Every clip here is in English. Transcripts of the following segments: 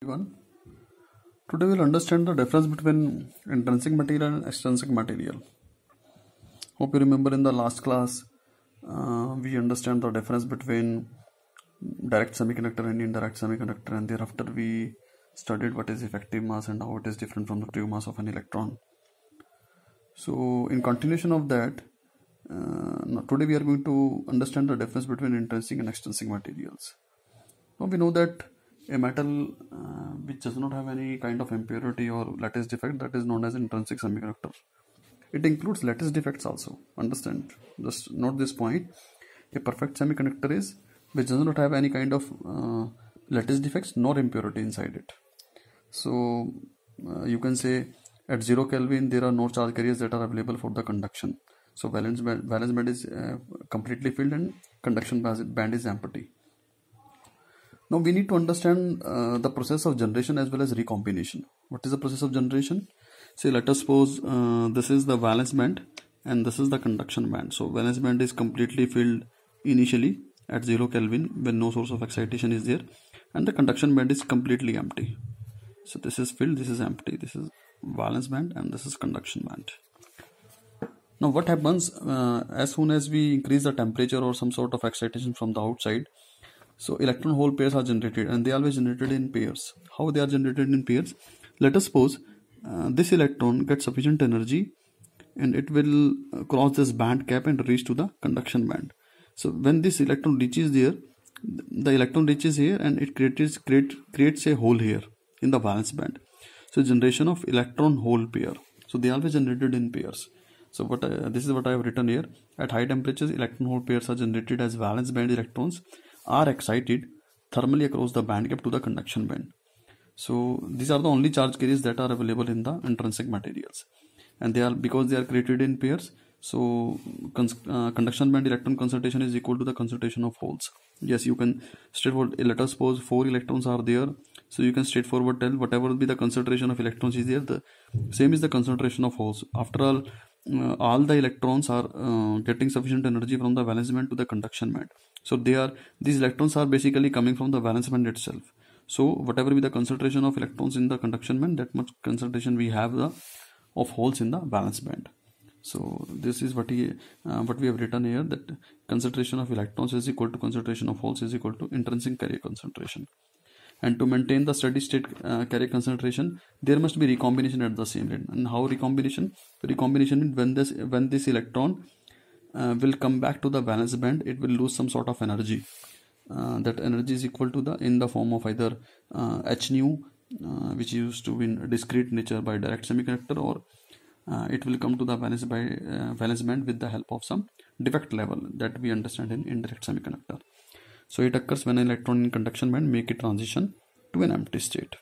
Everyone. Today we'll understand the difference between intrinsic material and extrinsic material. Hope you remember in the last class we understand the difference between direct semiconductor and indirect semiconductor, and thereafter we studied what is effective mass and how it is different from the true mass of an electron. So in continuation of that, today we are going to understand the difference between intrinsic and extrinsic materials. Now we know that a metal which does not have any kind of impurity or lattice defect, that is known as intrinsic semiconductor. It includes lattice defects also. Understand? Just note this point. A perfect semiconductor is which does not have any kind of lattice defects nor impurity inside it. So you can say at 0 Kelvin there are no charge carriers that are available for the conduction. So valence band is completely filled and conduction band is empty. Now we need to understand the process of generation as well as recombination. What is the process of generation? Say let us suppose this is the valence band and this is the conduction band. So valence band is completely filled initially at 0 Kelvin when no source of excitation is there, and the conduction band is completely empty. So this is filled, this is empty, this is valence band and this is conduction band. Now what happens as soon as we increase the temperature or some sort of excitation from the outside, so electron hole pairs are generated, and they are always generated in pairs. How they are generated in pairs? Let us suppose this electron gets sufficient energy and it will cross this band gap and reach to the conduction band. So when this electron reaches there, the electron reaches here and it creates a hole here in the valence band. So generation of electron hole pair. So they are always generated in pairs. So this is what I have written here. At high temperatures, electron hole pairs are generated as valence band electrons are excited thermally across the band gap to the conduction band. So these are the only charge carriers that are available in the intrinsic materials, and they are, because they are created in pairs, so conduction band electron concentration is equal to the concentration of holes. Yes, you can straightforward, let us suppose 4 electrons are there, so you can straightforward tell whatever will be the concentration of electrons is there, the same is the concentration of holes. After all the electrons are getting sufficient energy from the valence band to the conduction band. So these electrons are basically coming from the valence band itself. So whatever be the concentration of electrons in the conduction band, that much concentration we have of holes in the valence band. So this is what we have written here, that concentration of electrons is equal to concentration of holes is equal to intrinsic carrier concentration. And to maintain the steady state carrier concentration, there must be recombination at the same rate. And how recombination? Recombination means when this electron will come back to the valence band, it will lose some sort of energy. That energy is equal to in the form of either h nu, which used to be in discrete nature by direct semiconductor, or it will come to the valence band with the help of some defect level that we understand in indirect semiconductor. So it occurs when an electron in conduction band make a transition to an empty state,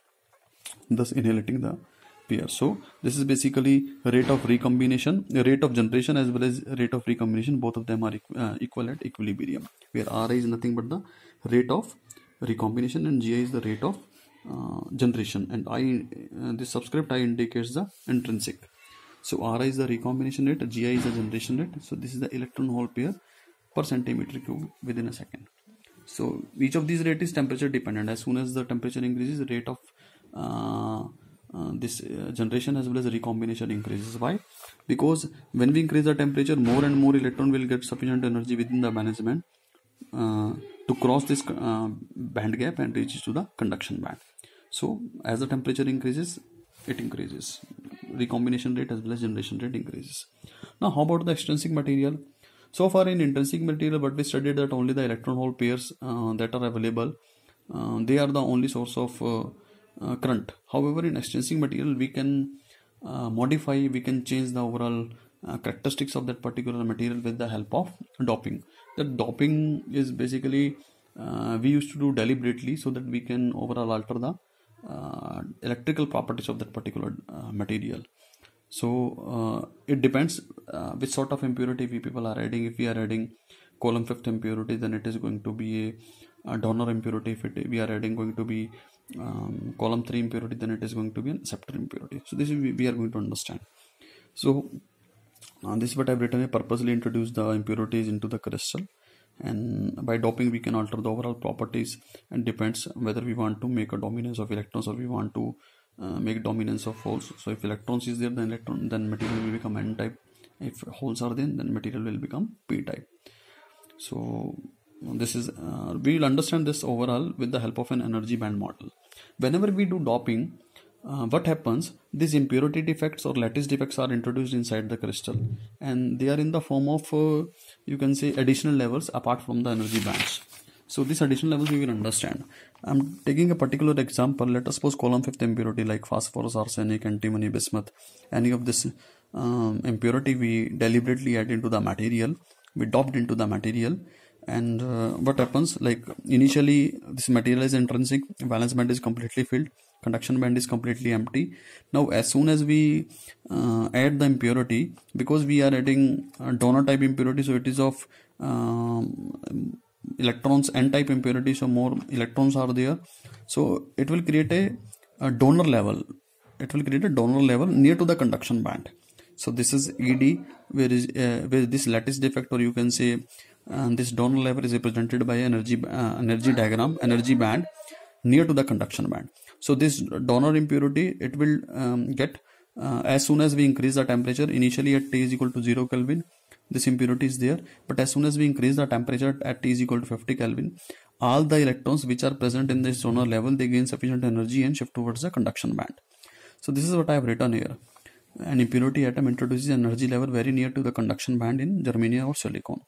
thus inhalating the pair. So this is basically rate of recombination, rate of generation as well as rate of recombination. Both of them are equal at equilibrium, where Ri is nothing but the rate of recombination and Gi is the rate of generation, and this subscript I indicates the intrinsic. So Ri is the recombination rate, Gi is the generation rate. So this is the electron hole pair per centimeter cube within a second. So each of these rate is temperature dependent. As soon as the temperature increases, the rate of this generation as well as recombination increases. Why? Because when we increase the temperature, more and more electron will get sufficient energy within the valence band to cross this band gap and reach to the conduction band. So as the temperature increases, it increases. Recombination rate as well as generation rate increases. Now how about the extrinsic material? So far in intrinsic material, but we studied that only the electron hole pairs that are available, they are the only source of current. However, in extrinsic material, we can modify, we can change the overall characteristics of that particular material with the help of doping. That doping is basically we used to do deliberately so that we can overall alter the electrical properties of that particular material. So it depends which sort of impurity we people are adding. If we are adding column 5th impurity, then it is going to be a donor impurity. If we are adding going to be column 3 impurity, then it is going to be an acceptor impurity. So this is we are going to understand. So this is what I have written. I purposely introduced the impurities into the crystal and by doping we can alter the overall properties, and depends whether we want to make a dominance of electrons or we want to make dominance of holes. So if electrons is there, then material will become n type. If holes are there, then material will become p type. So this is we will understand this overall with the help of an energy band model. Whenever we do doping, what happens, these impurity defects or lattice defects are introduced inside the crystal, and they are in the form of you can say additional levels apart from the energy bands. So these additional levels we will understand. I'm taking a particular example. Let us suppose column fifth impurity like phosphorus, arsenic, antimony, bismuth. Any of this impurity we deliberately add into the material, we doped into the material, and what happens, like initially this material is intrinsic, valence band is completely filled, conduction band is completely empty. Now as soon as we add the impurity, because we are adding donor type impurity, so it is of electrons n type impurity, so more electrons are there, so it will create a donor level. It will create a donor level near to the conduction band. So this is ED, where this lattice defect, or you can say this donor level is represented by energy diagram, energy band near to the conduction band. So this donor impurity, it will get as soon as we increase the temperature. Initially at T is equal to 0 Kelvin, this impurity is there, but as soon as we increase the temperature at T is equal to 50 Kelvin, all the electrons which are present in this donor level, they gain sufficient energy and shift towards the conduction band. So this is what I have written here. An impurity atom introduces energy level very near to the conduction band in germanium or silicon.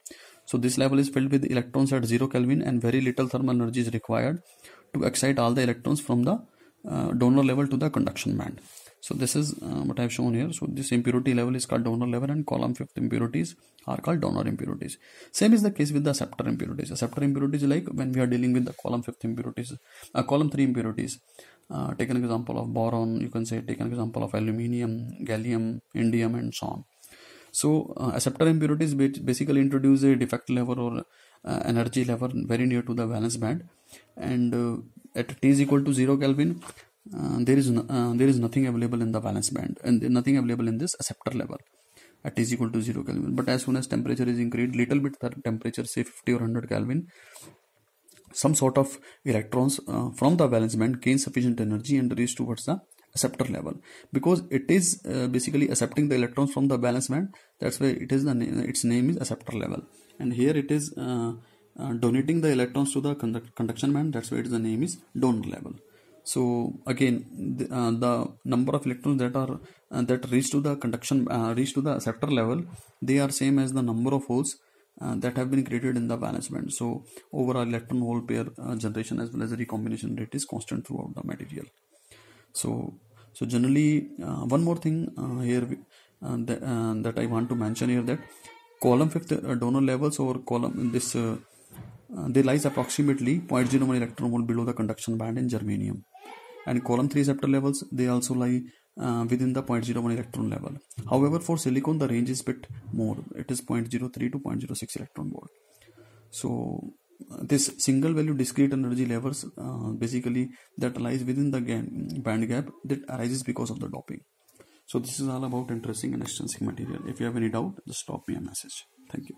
So this level is filled with electrons at 0 Kelvin, and very little thermal energy is required to excite all the electrons from the donor level to the conduction band. So this is what I have shown here. So this impurity level is called donor level, and column fifth impurities are called donor impurities. Same is the case with the acceptor impurities. Acceptor impurities, like when we are dealing with the column fifth impurities, column 3 impurities. Take an example of boron, you can say take an example of aluminium, gallium, indium, and so on. So acceptor impurities basically introduce a defect level or energy level very near to the valence band, and at T is equal to 0 Kelvin, there is nothing available in the valence band, and nothing available in this acceptor level at T is equal to 0 Kelvin. But as soon as temperature is increased little bit, temperature say 50 or 100 Kelvin, some sort of electrons from the valence band gain sufficient energy and reach towards the acceptor level, because it is basically accepting the electrons from the valence band. That's why it is its name is acceptor level, and here it is donating the electrons to the conduction band. That's why the name is donor level. So again, the number of electrons that are that reach to the reach to the acceptor level, they are same as the number of holes that have been created in the valence band. So overall electron hole pair generation as well as the recombination rate is constant throughout the material. So generally one more thing here that I want to mention here, that column fifth donor levels or column this they lies approximately 0.01 electron volt below the conduction band in germanium, and column 3 acceptor levels, they also lie within the 0.01 electron level. However, for silicon the range is bit more, it is 0.03 to 0.06 electron volt. So this single value discrete energy levels basically that lies within the band gap that arises because of the doping. So this is all about intrinsic and extrinsic material. If you have any doubt, just drop me a message. Thank you.